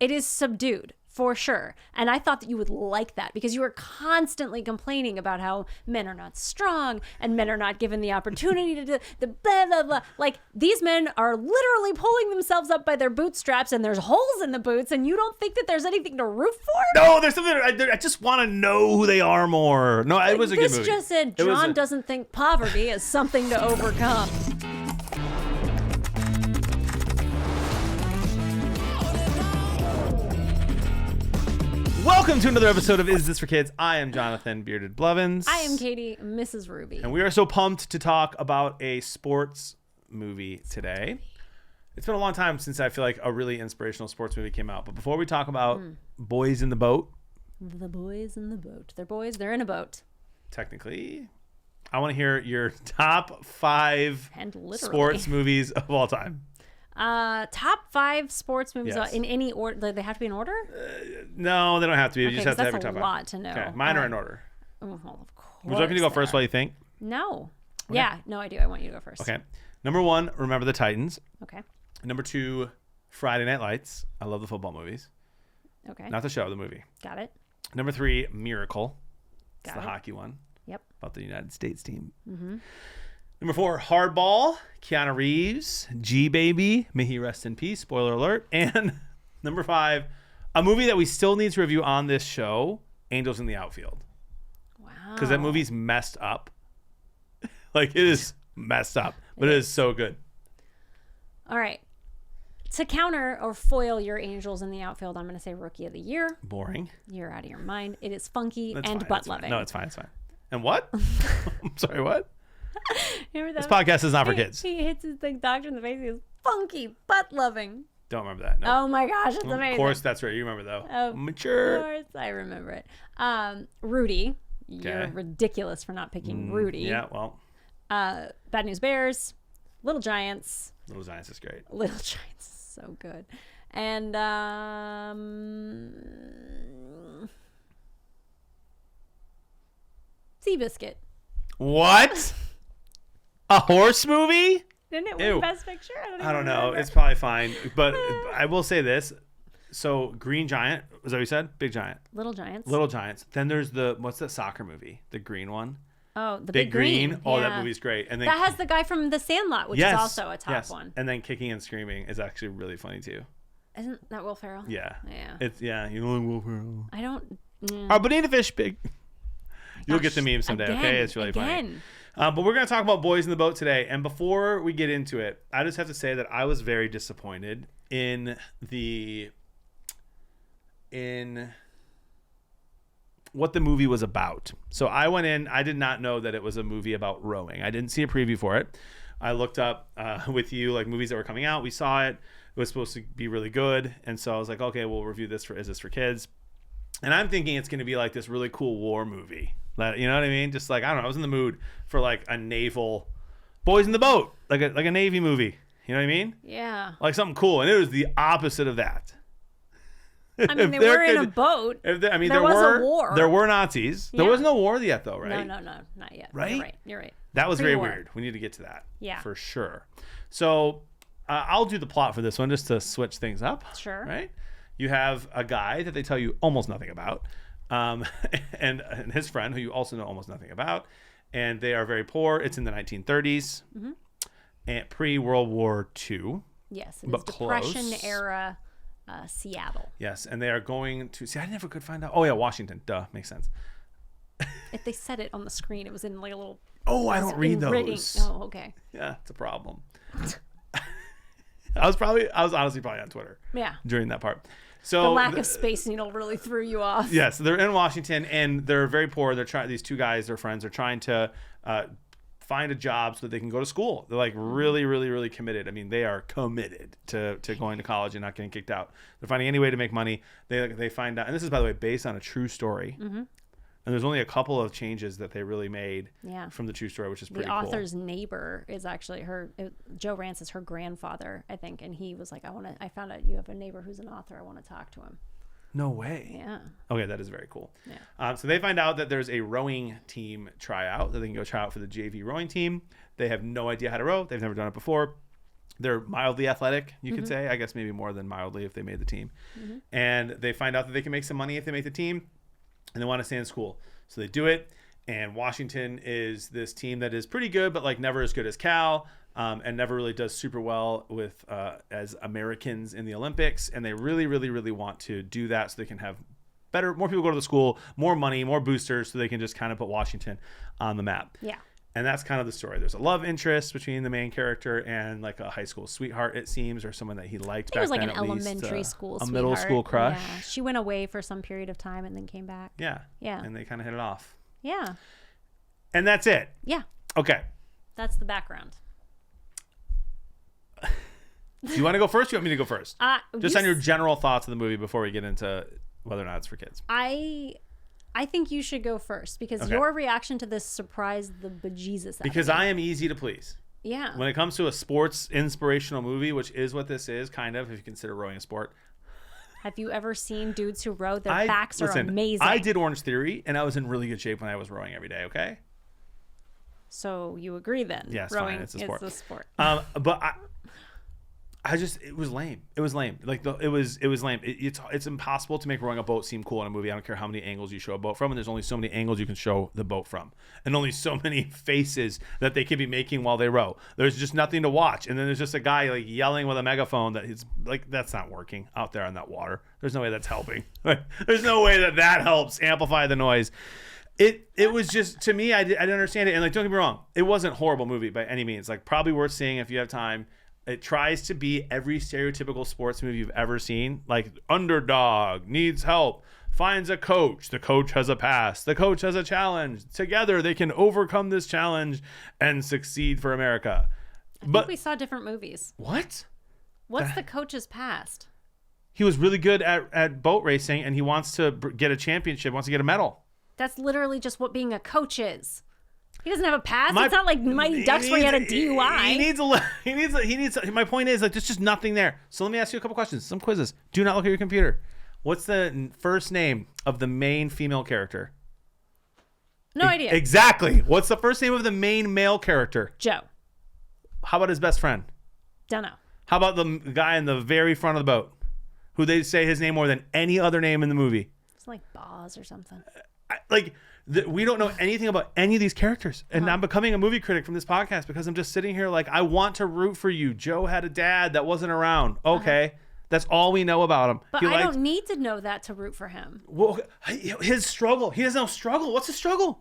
It is subdued. For sure. And I thought that you would like that because you were constantly complaining about how men are not strong and men are not given the opportunity to do the blah, blah, blah. Like, these men are literally pulling themselves up by their bootstraps and there's holes in the boots and you don't think that there's anything to root for? No, there's something. I just want to know who they are more. No, it was a good movie. This just said John doesn't think poverty is something to overcome. Welcome to another episode of Is This for Kids? I am Jonathan Bearded Blevins. I am Katie, Mrs. Ruby. And we are so pumped to talk about a sports movie today. It's been a long time since I feel like a really inspirational sports movie came out. But before we talk about Boys in the Boat. The boys in the boat. They're boys, they're in a boat. Technically. I want to hear your top 5 sports movies of all time. Top 5 sports movies Yes. in any order. Do they have to be in order? No, they don't have to be. You Okay, just have to have your that's top a 5. lot to know. Okay, mine are in order. Oh, of course. Would you like me to go first while you think? No. Okay. Yeah, no, I do. I want you to go first. Okay. Number 1, Remember the Titans. Okay. Number 2, Friday Night Lights. I love the football movies. Okay. Not the show, the movie. Got it. Number 3, Miracle. It's Got the it. hockey one. Yep. About the United States team. Mm-hmm. Number 4, Hardball. Keanu Reeves. G-Baby. May he rest in peace. Spoiler alert. And number 5, a movie that we still need to review on this show, Angels in the Outfield. Wow. Because that movie's messed up. Like, it is messed up. But it is so good. All right. To counter or foil your Angels in the Outfield, I'm going to say Rookie of the Year. Boring. You're out of your mind. It is funky That's and fine, butt that's fine. loving. No, it's fine. It's fine. And what? I'm sorry, what? Remember This that? podcast is not for kids. He hits his doctor in the face. He goes, funky, butt loving. Don't remember that. No. Oh my gosh, it's amazing. Of course, that's right. You remember, though. Of Mature. course, I remember it. Rudy. You're Okay. ridiculous for not picking Rudy. Yeah, well. Bad News Bears. Little Giants. Little Giants is great. Little Giants is so good. And Seabiscuit. What? A horse movie? Didn't it Ew. win Best Picture? I don't know. It's probably fine. But I will say this. So, Green Giant, was that what you said? Big Giant. Little Giants. Little Giants. Then there's what's that soccer movie? The green one? Oh, the Big Green. Oh, Yeah. that movie's great. And then That has the guy from The Sandlot, which is also a top one. And then Kicking and Screaming is actually really funny too. Isn't that Will Ferrell? Yeah. Yeah. You know Will Ferrell. I don't. Our bonita fish big. You'll get the meme someday, Again, okay? It's really funny. again. But we're going to talk about Boys in the Boat today. And before we get into it, I just have to say that I was very disappointed in what the movie was about. So I went in, I did not know that it was a movie about rowing. I didn't see a preview for it. I looked up with you like movies that were coming out. We saw it. It was supposed to be really good. And so I was like, okay, we'll review this for Is This for Kids? And I'm thinking it's going to be like this really cool war movie. You know what I mean? Just like, I don't know. I was in the mood for like a naval Boys in the Boat, like a Navy movie. You know what I mean? Yeah. Like something cool. And it was the opposite of that. I mean, they were in a boat. There was a war. There were Nazis. There Yeah. was no war yet, though, right? No, not yet. Right? You're right. That was very Pre-war. weird. We need to get to that. Yeah. For sure. So I'll do the plot for this one just to switch things up. Sure. Right? You have a guy that they tell you almost nothing about, and his friend who you also know almost nothing about, and they are very poor. It's in the 1930s, and pre-World War II. Yes, it But is Depression close. era Seattle. Yes, and they are going to see. I never could find out. Oh yeah, Washington. Duh, makes sense. If they said it on the screen, it was in like a little. Oh, I don't read in writing. those. Oh, okay. Yeah, it's a problem. I was honestly probably on Twitter Yeah. during that part. So The lack of Space Needle really threw you off. Yes, they're in Washington and they're very poor. They're trying. These two guys, their friends, are trying to find a job so that they can go to school. They're like really, really, really committed. I mean, they are committed to going to college and not getting kicked out. They're finding any way to make money. They find out, and this is by the way based on a true story. Mm-hmm. And there's only a couple of changes that they really made from the true story, which is pretty cool. cool. The author's neighbor is actually Joe Rance is her grandfather, I think. And he was like, I found out you have a neighbor who's an author. I want to talk to him. No way. Yeah. Okay, that is very cool. Yeah. So they find out that there's a rowing team tryout, that they can go try out for the JV rowing team. They have no idea how to row. They've never done it before. they're mildly athletic, you could say. I guess maybe more than mildly if they made the team. And they find out that they can make some money if they make the team, and they want to stay in school. So they do it. And Washington is this team that is pretty good, but like never as good as Cal, and never really does super well with as Americans in the Olympics. And they really, really, really want to do that so they can have more people go to the school, more money, more boosters, so they can just kind of put Washington on the map. Yeah. And that's kind of the story. There's a love interest between the main character and like a high school sweetheart, it seems, or someone that he liked back then. It was like an at least, elementary school a sweetheart. middle school crush. Yeah. She went away for some period of time and then came back. Yeah. Yeah. And they kind of hit it off. Yeah. And that's it. Yeah. Okay. That's the background. Do you want to go first? Or you want me to go first? Just on your s- general thoughts of the movie before we get into whether or not it's for kids. I think you should go first because Okay. your reaction to this surprised the bejesus out Because of me. I am easy to please. Yeah. When it comes to a sports inspirational movie, which is what this is, kind of, if you consider rowing a sport. Have you ever seen dudes who row? Their backs are listen, amazing. I did Orange Theory, and I was in really good shape when I was rowing every day, okay? So you agree then? Yeah, it's Rowing fine. It's a sport. is a sport. But I just, it was lame. It was lame. Like it was lame. It's impossible to make rowing a boat seem cool in a movie. I don't care how many angles you show a boat from, and there's only so many angles you can show the boat from, and only so many faces that they can be making while they row. There's just nothing to watch, and then there's just a guy like yelling with a megaphone that he's like, that's not working out there on that water. There's no way that's helping. There's no way that helps amplify the noise. It was just, to me, I didn't understand it, and like, don't get me wrong, it wasn't a horrible movie by any means. Like, probably worth seeing if you have time. It tries to be every stereotypical sports movie you've ever seen. Like, underdog, needs help, finds a coach. The coach has a pass. The coach has a challenge. Together, they can overcome this challenge and succeed for America. I think we saw different movies. What? What's the coach's past? He was really good at boat racing, and he wants to get a championship, wants to get a medal. That's literally just what being a coach is. He doesn't have a past. It's not like Mighty Ducks where he had a DUI. He needs. My point is, like, there's just nothing there. So let me ask you a couple questions, some quizzes. Do not look at your computer. What's the first name of the main female character? No idea. Exactly. What's the first name of the main male character? Joe. How about his best friend? Dunno. How about the guy in the very front of the boat, who they say his name more than any other name in the movie? It's like Boz or something. We don't know anything about any of these characters. And I'm becoming a movie critic from this podcast because I'm just sitting here like, I want to root for you. Joe had a dad that wasn't around. Okay. That's all we know about him. But I don't need to know that to root for him. Well, his struggle. He has no struggle. What's his struggle?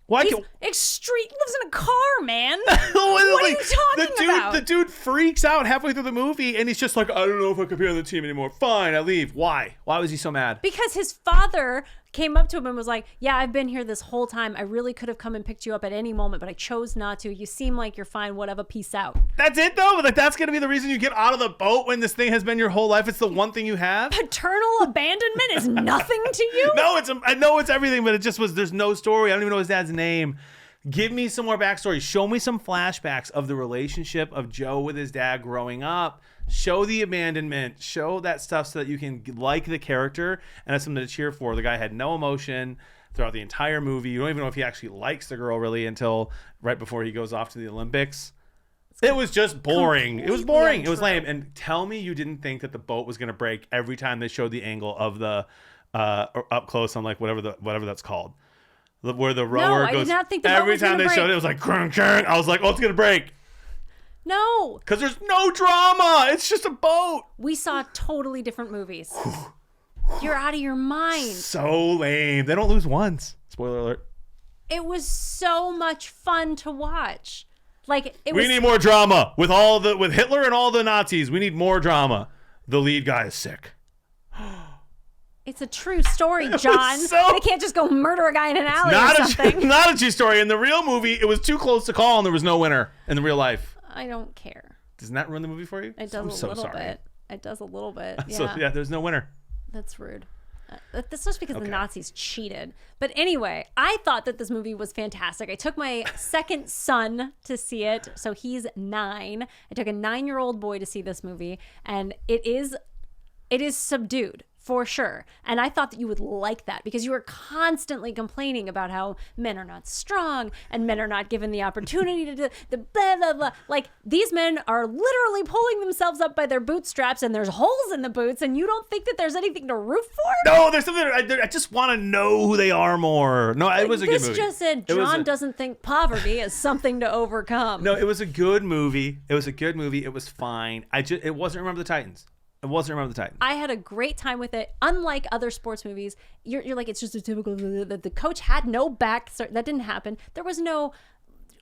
Why He's extreme. Lives in a car, man. What are you talking about? The dude freaks out halfway through the movie, and he's just like, I don't know if I could be on the team anymore. Fine, I leave. Why? Why was he so mad? Because his father came up to him and was like, yeah, I've been here this whole time. I really could have come and picked you up at any moment, but I chose not to. You seem like you're fine. Whatever. Peace out. That's it, though? Like, that's going to be the reason you get out of the boat when this thing has been your whole life? It's the one thing you have? Paternal abandonment is nothing to you? No, I know it's everything, but it just was, there's no story. I don't even know his dad's name. Give me some more backstory. Show me some flashbacks of the relationship of Joe with his dad growing up. Show the abandonment. Show that stuff so that you can like the character and have something to cheer for. The guy had no emotion throughout the entire movie. You don't even know if he actually likes the girl really until right before he goes off to the Olympics. It was just boring. It was boring. It was lame. And tell me you didn't think that the boat was going to break every time they showed the angle of the up close on like whatever that's called. Where the rower goes. I did not think the boat every was time gonna they break. showed it, it was like crunk, crunk. I was like, oh, it's gonna break. No. Because there's no drama. It's just a boat. We saw totally different movies. You're out of your mind. So lame. They don't lose once. Spoiler alert. It was so much fun to watch. Like We need more drama with Hitler and all the Nazis. We need more drama. The lead guy is sick. It's a true story, John. They can't just go murder a guy in an alley or something. Not a true story. In the real movie, it was too close to call, and there was no winner in the real life. I don't care. Doesn't that ruin the movie for you? It does a little bit. It does a little bit. Yeah. So, yeah, there's no winner. That's rude. That's just because the Nazis cheated. But anyway, I thought that this movie was fantastic. I took my second son to see it. So he's 9. I took a 9-year-old boy to see this movie. And it is subdued. For sure. And I thought that you would like that because you were constantly complaining about how men are not strong and men are not given the opportunity to do the blah, blah, blah. Like, these men are literally pulling themselves up by their bootstraps and there's holes in the boots and you don't think that there's anything to root for? No, there's something. I just want to know who they are more. No, it was a good movie. This just said John doesn't think poverty is something to overcome. No, it was a good movie. It was a good movie. It was fine. It wasn't Remember the Titans. It wasn't Remember the Titans. I had a great time with it. Unlike other sports movies, you're like, it's just a typical, the coach had no back. That didn't happen. There was no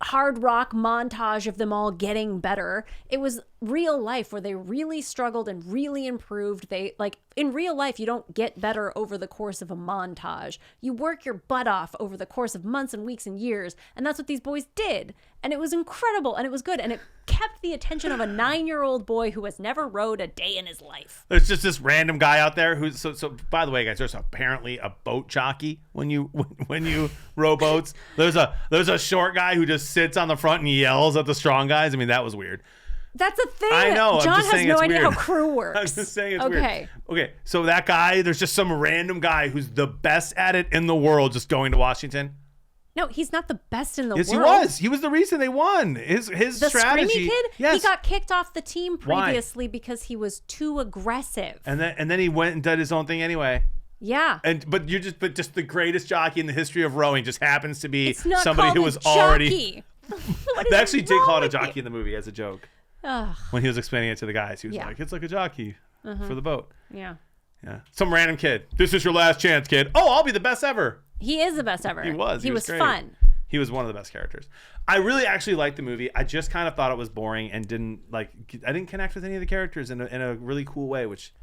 hard rock montage of them all getting better. It was real life where they really struggled and really improved. They, like, in real life, you don't get better over the course of a montage. You work your butt off over the course of months and weeks and years. And that's what these boys did. And it was incredible and it was good. And it kept the attention of a 9-year-old boy who has never rode a day in his life. There's just this random guy out there who's so by the way, guys, there's apparently a boat jockey when you row boats. There's a short guy who just sits on the front and yells at the strong guys. I mean, that was weird. That's a thing. I know. John has no idea weird. how crew works. I'm just saying it's weird. Okay, so that guy, there's just some random guy who's the best at it in the world just going to Washington. No, he's not the best in the world. Yes, he was. He was the reason they won. His the strategy. Screamy kid? Yes. He got kicked off the team previously because he was too aggressive. And then he went and did his own thing anyway. Yeah. But just the greatest jockey in the history of rowing just happens to be it's not somebody who was already. They actually did call it a jockey in the movie as a joke. Ugh. When he was explaining it to the guys, he was like, "It's like a jockey for the boat." Yeah. Yeah. Some random kid. This is your last chance, kid. Oh, I'll be the best ever. He is the best ever. He was. He was great. fun. He was one of the best characters. I really actually liked the movie. I just kind of thought it was boring and I didn't connect with any of the characters in a really cool way, which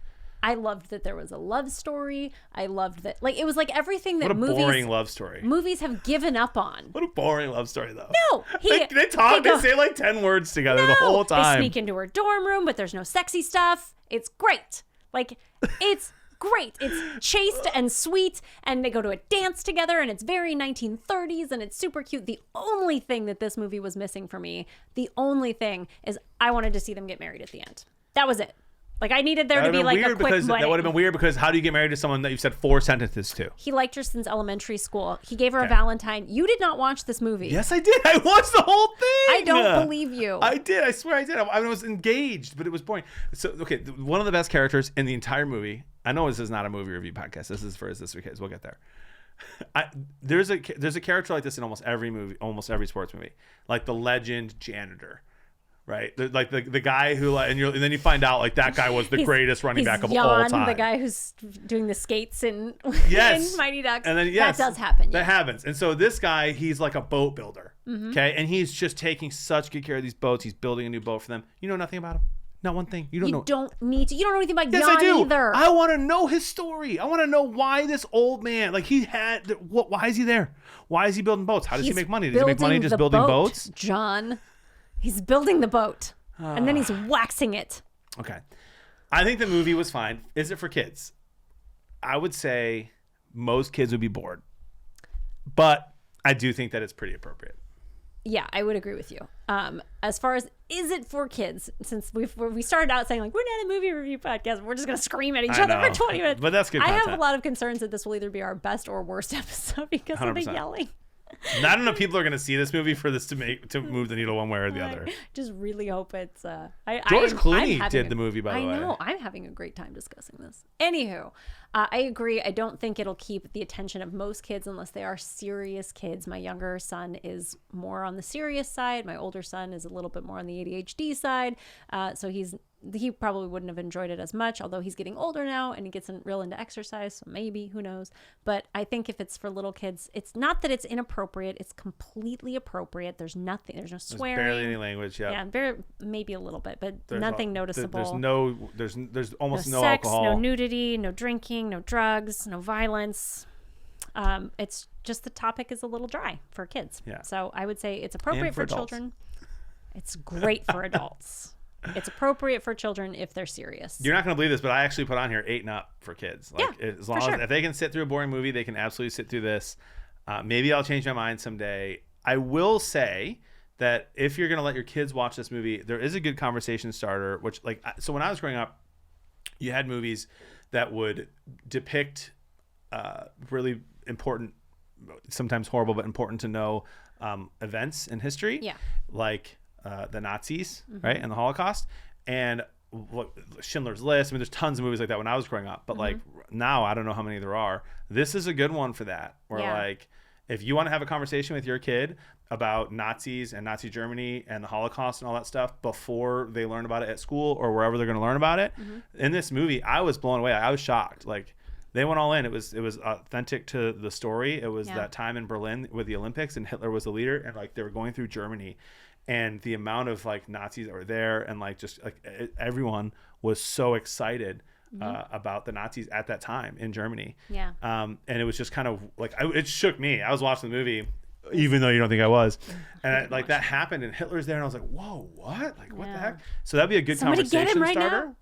I loved that there was a love story. I loved that, like, it was like everything that boring love story. Movies have given up on. What a boring love story, though. No, they talk. They say like 10 words together the whole time. They sneak into her dorm room, but there's no sexy stuff. It's great. Like, it's great. It's chaste and sweet, and they go to a dance together, and it's very 1930s, and it's super cute. The only thing that this movie was missing for me, the only thing, is I wanted to see them get married at the end. That was it. Like, I needed there to be like a quick wedding. That would have been weird because how do you get married to someone that you've said 4 sentences to? He liked her since elementary school. He gave her a Valentine. You did not watch this movie. Yes, I did. I watched the whole thing. I don't believe you. I did. I swear I did. I was engaged, but it was boring. So, okay, one of the best characters in the entire movie. I know this is not a movie review podcast. This is for kids. We'll get there. There's a character like this in almost every movie, almost every sports movie, like the legend janitor. Right, like the guy who, and then you find out like that guy was the greatest running back of all time. The guy who's doing the skates in Mighty Ducks. And then that does happen. That happens. And so this guy, he's like a boat builder. Okay, and he's just taking such good care of these boats. He's building a new boat for them. You know nothing about him. Not one thing. You don't know. You don't need to. You don't know anything about Yes, Jan I do. either. I want to know his story. I want to know why this old man, like why is he there? Why is he building boats? How does he make money? Does he make money just building boats? John, he's building the boat. And then he's waxing it. Okay. I think the movie was fine. Is it for kids? I would say most kids would be bored. But I do think that it's pretty appropriate. Yeah, I would agree with you. As far as is it for kids, since we started out saying like we're not a movie review podcast, we're just gonna scream at each other for 20 minutes. But that's good I content. have a lot of concerns that this will either be our best or worst episode because 100%. Of the yelling. Not enough people are going to see this movie for this to move the needle one way or the other. Just really hope it's. George Clooney did the movie, by the way. I know. I'm having a great time discussing this. Anywho, I agree. I don't think it'll keep the attention of most kids unless they are serious kids. My younger son is more on the serious side. My older son is a little bit more on the ADHD side. So he probably wouldn't have enjoyed it as much, although he's getting older now and he gets real into exercise, so maybe, who knows. But I think if it's for little kids, it's not that it's inappropriate, it's completely appropriate. There's no swearing. There's barely any language, yeah. Yeah, maybe a little bit, but nothing noticeable. There's almost no sex, alcohol. No nudity, no drinking, no drugs, no violence. It's just the topic is a little dry for kids. Yeah. So I would say it's appropriate for children. It's great for adults. It's appropriate for children if they're serious. You're not going to believe this, but I actually put on here 8 and up for kids. Like, yeah, as long as if they can sit through a boring movie, they can absolutely sit through this. Maybe I'll change my mind someday. I will say that if you're going to let your kids watch this movie, there is a good conversation starter. So when I was growing up, you had movies that would depict really important, sometimes horrible, but important to know events in history, like the Nazis, right, and the Holocaust, and Schindler's List. I mean, there's tons of movies like that when I was growing up, but like now I don't know how many there are. This is a good one for that, where like if you want to have a conversation with your kid about Nazis and Nazi Germany and the Holocaust and all that stuff before they learn about it at school or wherever they're going to learn about it, in this movie, I was blown away. I was shocked. Like, they went all in. It was authentic to the story. It was that time in Berlin with the Olympics, and Hitler was the leader, and like they were going through Germany, and the amount of like Nazis that were there, and like just like everyone was so excited about the Nazis at that time in Germany. And it was just kind of like it shook me. I was watching the movie, even though you don't think I was, and like that happened, and Hitler's there, and I was like, whoa, what? Like what the heck? So that'd be a good conversation starter. Now?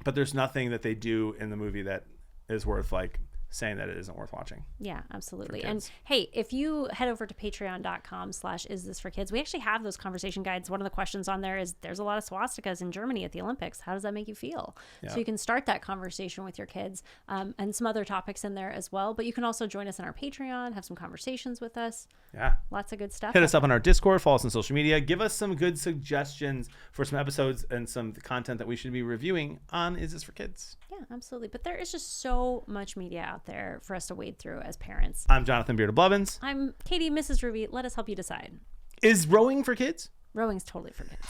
But there's nothing that they do in the movie that is worth like saying that it isn't worth watching. Yeah, absolutely. And hey, if you head over to patreon.com/isthisforkids, we actually have those conversation guides. One of the questions on there is, there's a lot of swastikas in Germany at the Olympics. How does that make you feel? So you can start that conversation with your kids, and some other topics in there as well. But you can also join us on our Patreon, have some conversations with us. Yeah. Lots of good stuff. Hit us up on our Discord, follow us on social media. Give us some good suggestions for some episodes and some content that we should be reviewing on Is This for Kids? Yeah, absolutely. But there is just so much media out there for us to wade through as parents. I'm Jonathan Beard of Blevins. I'm Katie, Mrs. Ruby. Let us help you decide. Is rowing for kids? Rowing's totally for kids.